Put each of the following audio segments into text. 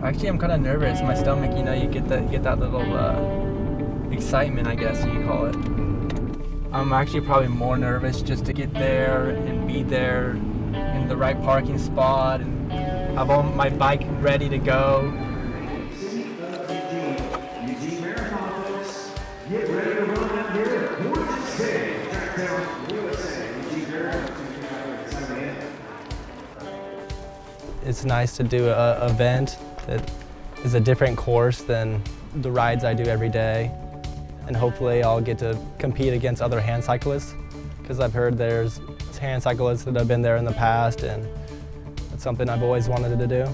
Actually, I'm kind of nervous. My stomach, you get that little excitement, I guess you call it. I'm actually probably more nervous just to get there and be there in the right parking spot and have all my bike ready to go. Get ready to run out here at Gorgeous Bay, Tracktown, USA. It's nice to do an event that is a different course than the rides I do every day. And hopefully I'll get to compete against other hand cyclists, because I've heard there's hand cyclists that have been there in the past, and it's something I've always wanted to do.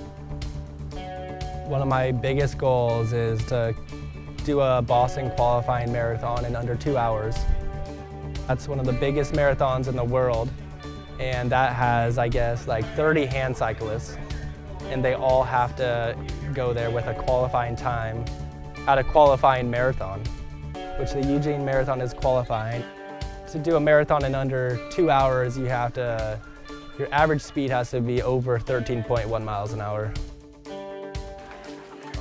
One of my biggest goals is to do a Boston qualifying marathon in under 2 hours. That's one of the biggest marathons in the world, and that has, I guess, like 30 hand cyclists, and they all have to go there with a qualifying time at a qualifying marathon, which the Eugene Marathon is qualifying. To do a marathon in under 2 hours, your average speed has to be over 13.1 miles an hour.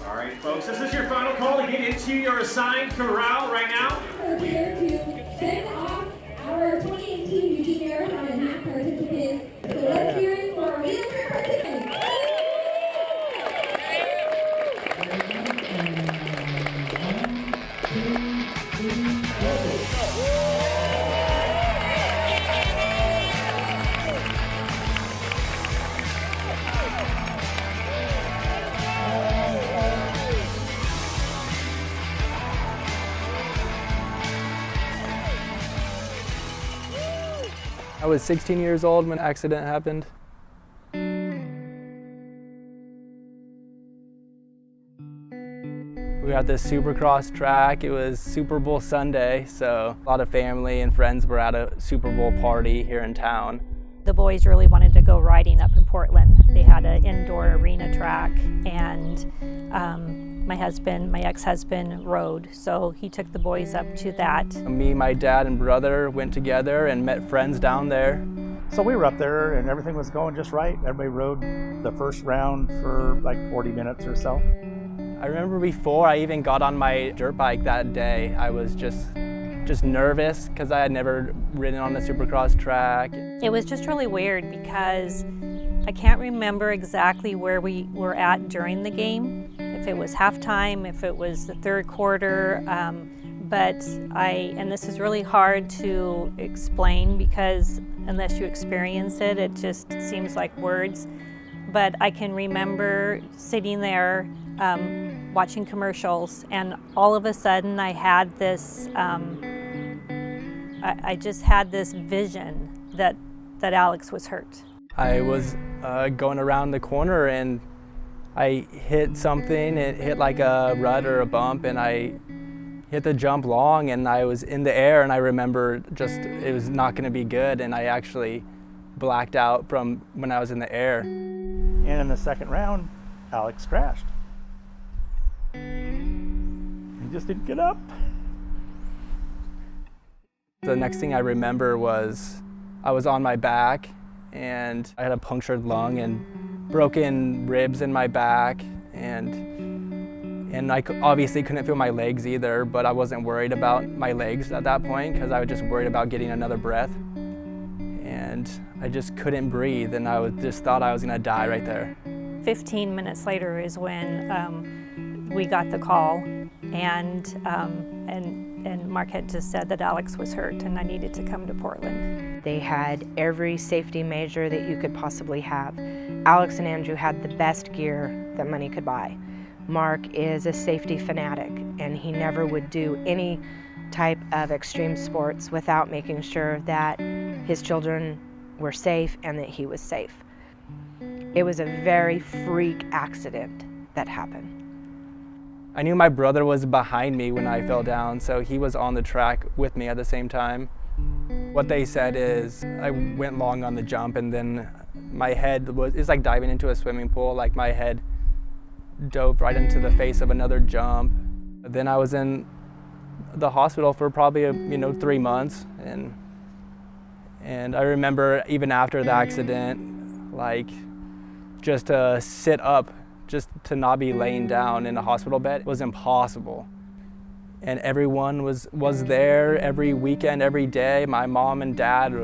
All right, folks, this is your final call to get into your assigned corral right now. We're here to send off our 2018 Eugene Marathon and half participants. So let's hear it for our wheelchair participants. I was 16 years old when the accident happened. We were at this Supercross track. It was Super Bowl Sunday, so a lot of family and friends were at a Super Bowl party here in town. The boys really wanted to go riding up in Portland. They had an indoor arena track, and my ex-husband rode, so he took the boys up to that. Me, my dad, and brother went together and met friends down there. So we were up there and everything was going just right. Everybody rode the first round for like 40 minutes or so. I remember before I even got on my dirt bike that day, I was just nervous because I had never ridden on the Supercross track. It was just really weird because I can't remember exactly where we were at during the game, if it was halftime, if it was the third quarter, and this is really hard to explain because unless you experience it, it just seems like words. But I can remember sitting there watching commercials, and all of a sudden I had this, I just had this vision that Alex was hurt. I was going around the corner and I hit something. It hit like a rut or a bump, and I hit the jump long, and I was in the air, and I remember it was not going to be good, and I actually blacked out from when I was in the air. And in the second round, Alex crashed. He just didn't get up. The next thing I remember was I was on my back, and I had a punctured lung and broken ribs in my back, and I obviously couldn't feel my legs either, but I wasn't worried about my legs at that point because I was just worried about getting another breath. And I just couldn't breathe, and I just thought I was gonna die right there. 15 minutes later is when we got the call, and Mark had just said that Alex was hurt and I needed to come to Portland. They had every safety measure that you could possibly have. Alex and Andrew had the best gear that money could buy. Mark is a safety fanatic, and he never would do any type of extreme sports without making sure that his children were safe and that he was safe. It was a very freak accident that happened. I knew my brother was behind me when I fell down, so he was on the track with me at the same time. What they said is I went long on the jump, and then my head it's like diving into a swimming pool. Like my head dove right into the face of another jump. Then I was in the hospital for probably 3 months, and I remember even after the accident, like just to sit up, just to not be laying down in a hospital bed was impossible. And everyone was there every weekend, every day. My mom and dad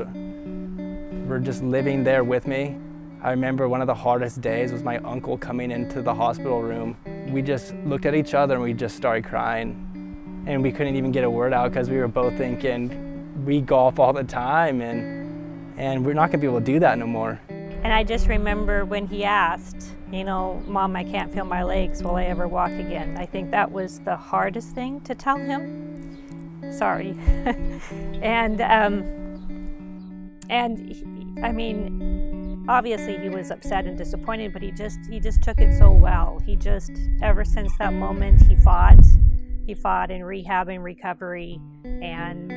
were just living there with me. I remember one of the hardest days was my uncle coming into the hospital room. We just looked at each other and we just started crying. And we couldn't even get a word out because we were both thinking, we golf all the time and we're not gonna be able to do that no more. And I just remember when he asked, you know, Mom, I can't feel my legs, will I ever walk again? I think that was the hardest thing to tell him. Sorry. and I mean, obviously he was upset and disappointed, but he just took it so well. He just, ever since that moment, he fought in rehab and recovery, and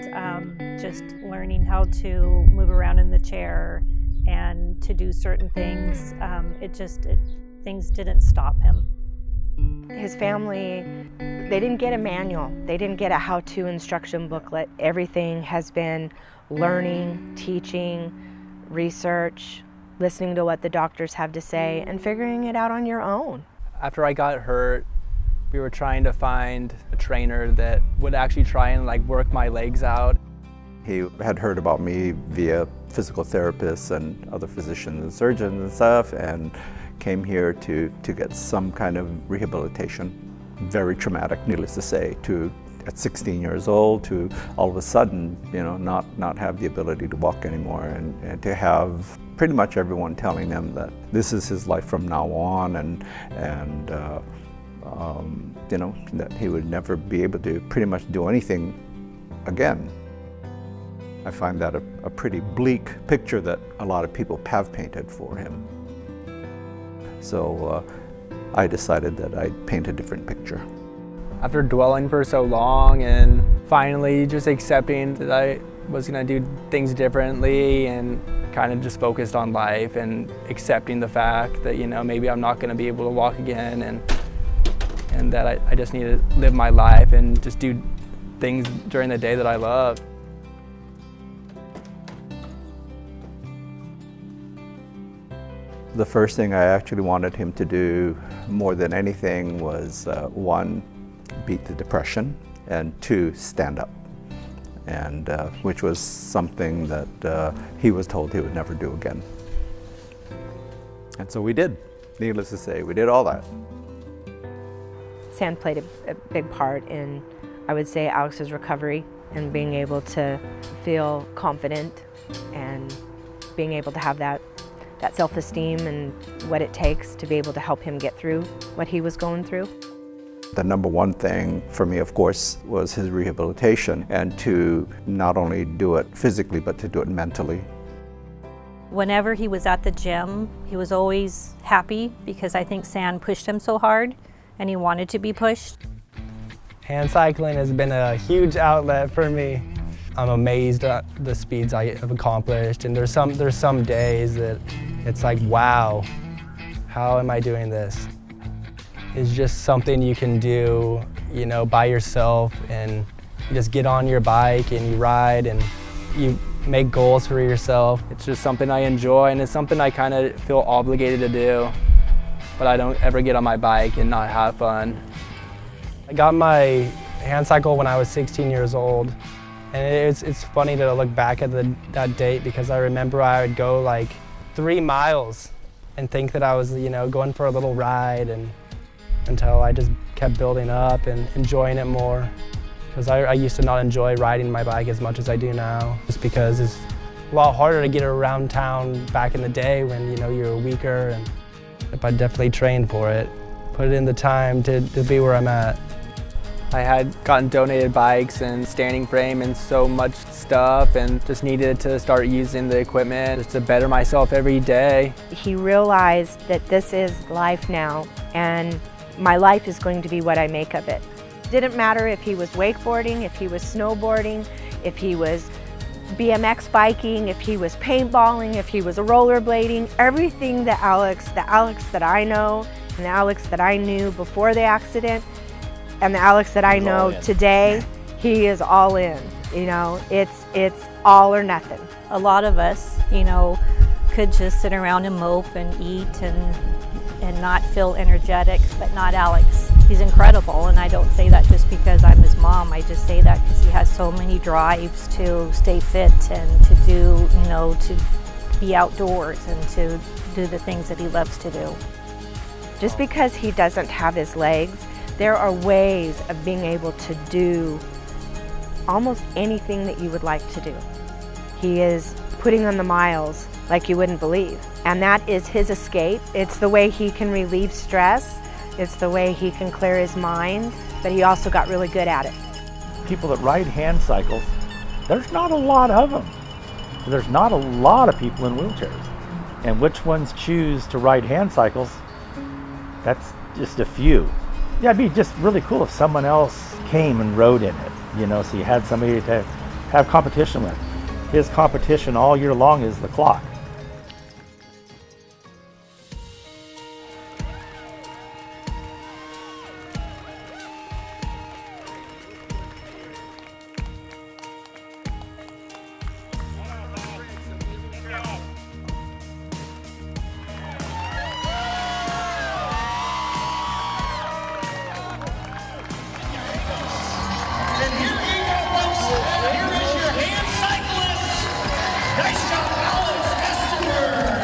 just learning how to move around in the chair and to do certain things. Things didn't stop him. His family, they didn't get a manual. They didn't get a how-to instruction booklet. Everything has been learning, teaching, research, listening to what the doctors have to say, and figuring it out on your own. After I got hurt, we were trying to find a trainer that would actually try and work my legs out. He had heard about me via physical therapists and other physicians and surgeons and stuff, and came here to get some kind of rehabilitation. Very traumatic, needless to say, at 16 years old to all of a sudden, not have the ability to walk anymore, and to have pretty much everyone telling them that this is his life from now on, and that he would never be able to pretty much do anything again. I find that a pretty bleak picture that a lot of people have painted for him. So I decided that I'd paint a different picture. After dwelling for so long and finally just accepting that I was going to do things differently and kind of just focused on life and accepting the fact that, maybe I'm not going to be able to walk again, and that I just need to live my life and just do things during the day that I love. The first thing I actually wanted him to do more than anything was, one, beat the depression, and two, stand up, and which was something that he was told he would never do again. And so we did. Needless to say, we did all that. San played a big part in, I would say, Alex's recovery and being able to feel confident and being able to have that self-esteem and what it takes to be able to help him get through what he was going through. The number one thing for me, of course, was his rehabilitation, and to not only do it physically, but to do it mentally. Whenever he was at the gym, he was always happy because I think San pushed him so hard and he wanted to be pushed. Hand cycling has been a huge outlet for me. I'm amazed at the speeds I have accomplished, and there's some days that it's like, wow, how am I doing this? It's just something you can do, by yourself, and you just get on your bike and you ride and you make goals for yourself. It's just something I enjoy, and it's something I kind of feel obligated to do, but I don't ever get on my bike and not have fun. I got my hand cycle when I was 16 years old. And it's funny to look back at that date, because I remember I would go 3 miles and think that I was, going for a little ride, and until I just kept building up and enjoying it more. Because I used to not enjoy riding my bike as much as I do now, just because it's a lot harder to get around town back in the day when, you were weaker. And if I definitely trained for it, put in the time to be where I'm at. I had gotten donated bikes and standing frame and so much stuff, and just needed to start using the equipment just to better myself every day. He realized that this is life now, and my life is going to be what I make of it. Didn't matter if he was wakeboarding, if he was snowboarding, if he was BMX biking, if he was paintballing, if he was rollerblading, everything the Alex that I know and the Alex that I knew before the accident, and the Alex that I know today, he is all in. It's all or nothing. A lot of us, could just sit around and mope and eat and not feel energetic, but not Alex. He's incredible, and I don't say that just because I'm his mom. I just say that because he has so many drives to stay fit and to do, you know, to be outdoors and to do the things that he loves to do. Just because he doesn't have his legs, there are ways of being able to do almost anything that you would like to do. He is putting on the miles like you wouldn't believe. And that is his escape. It's the way he can relieve stress. It's the way he can clear his mind, but he also got really good at it. People that ride hand cycles, there's not a lot of them. There's not a lot of people in wheelchairs. And which ones choose to ride hand cycles, that's just a few. Yeah, it'd be just really cool if someone else came and rode in it, you know, so you had somebody to have competition with. His competition all year long is the clock. And here you go, folks. Here is your hand cyclist. Nice job, Alex Esterberg.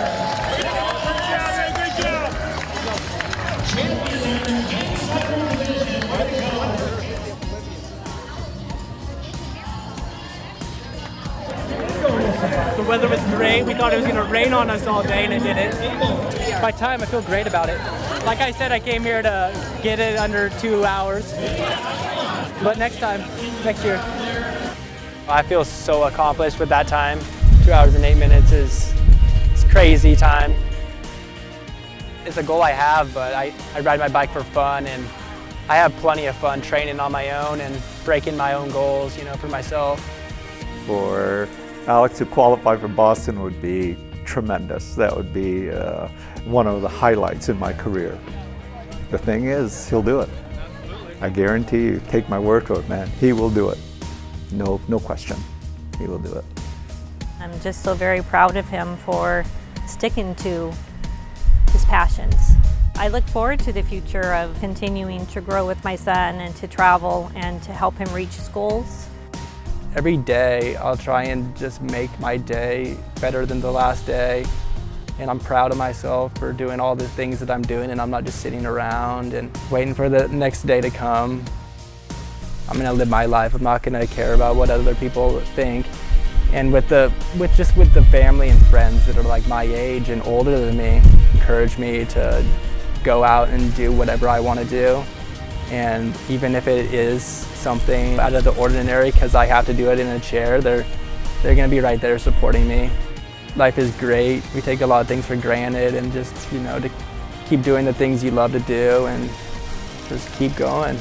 Good job. Champion in the hand cycle division. Way to go. The weather was great. We thought it was going to rain on us all day, and it didn't. By time, I feel great about it. Like I said, I came here to get it under 2 hours. But next time, next year. I feel so accomplished with that time. 2 hours and 8 minutes is crazy time. It's a goal I have, but I ride my bike for fun, and I have plenty of fun training on my own and breaking my own goals, you know, for myself. For Alex to qualify for Boston would be tremendous. That would be one of the highlights in my career. The thing is, he'll do it. I guarantee you, take my word for it, man. He will do it. No question. He will do it. I'm just so very proud of him for sticking to his passions. I look forward to the future of continuing to grow with my son and to travel and to help him reach his goals. Every day, I'll try and just make my day better than the last day. And I'm proud of myself for doing all the things that I'm doing, and I'm not just sitting around and waiting for the next day to come. I'm gonna live my life. I'm not gonna care about what other people think. And with the family and friends that are like my age and older than me, encourage me to go out and do whatever I want to do. And even if it is something out of the ordinary, because I have to do it in a chair, they're gonna be right there supporting me. Life is great. We take a lot of things for granted, and just, you know, to keep doing the things you love to do and just keep going.